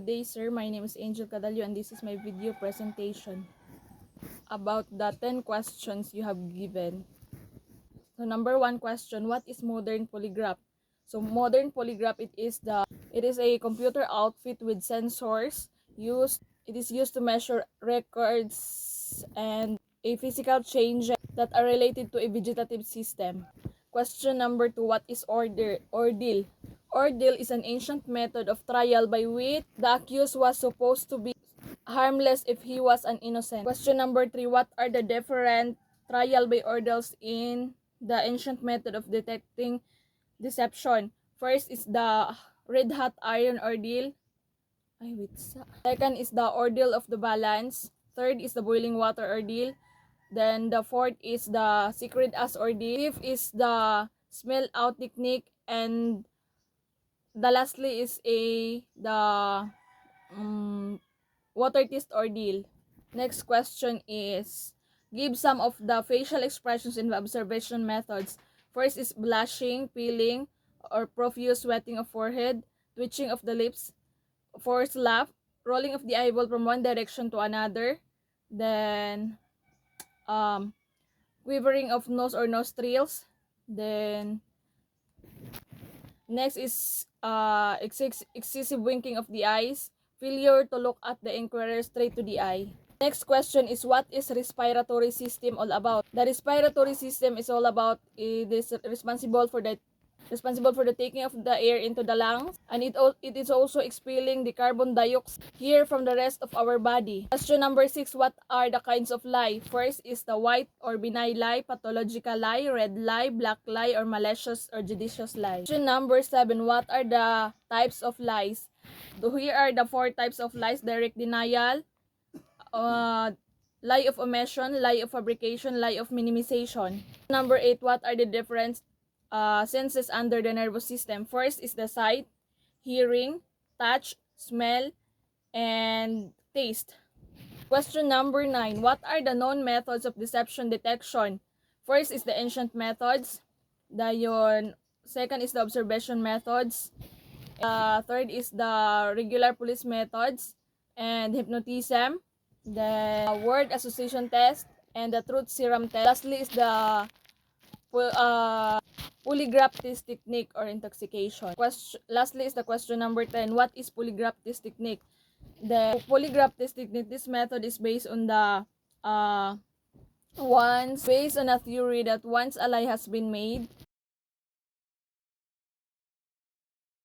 day, sir. My name is Angel Cadallo and this is my video presentation about the 10 questions you have given. So number 1 question, what is modern polygraph? So modern polygraph, it is a computer outfit with sensors it is used to measure records and a physical change that are related to a vegetative system. Question number 2, what is ordeal? Ordeal is an ancient method of trial by which the accused was supposed to be harmless if he was an innocent. Question number 3, what are the different trial by ordeals in the ancient method of detecting deception? First is the red hot iron ordeal. Second is the ordeal of the balance. Third is the boiling water ordeal. Then the fourth is the secret as ordeal. Fifth is the smell out technique, and the lastly is the water test ordeal. Next question is, give some of the facial expressions in the observation methods. First is blushing, peeling, or profuse sweating of forehead, twitching of the lips, forced laugh, rolling of the eyeball from one direction to another, then quivering of nose or nostrils, then next is excessive winking of the eyes, failure to look at the inquirer straight to the eye. Next question is, what is respiratory system all about? The respiratory system is all about, it is responsible for the taking of the air into the lungs, and it is also expelling the carbon dioxide here from the rest of our body. Question number 6, what are the kinds of lie? First is the white or benign lie, pathological lie, red lie, black lie, or malicious or judicious lie. Question number 7, what are the types of lies? Here are the 4 types of lies: direct denial, lie of omission, lie of fabrication, lie of minimization. Number 8, what are the different senses under the nervous system? First is the sight, hearing, touch, smell, and taste. Question number 9, what are the known methods of deception detection? First is the ancient methods. Second is the observation methods. Third is the regular police methods and hypnotism. Then word association test and the truth serum test. Lastly is the polygraph test technique or intoxication. Lastly is the question number 10. What is polygraph test technique? The polygraph test technique, this method is based on a theory that once a lie has been made,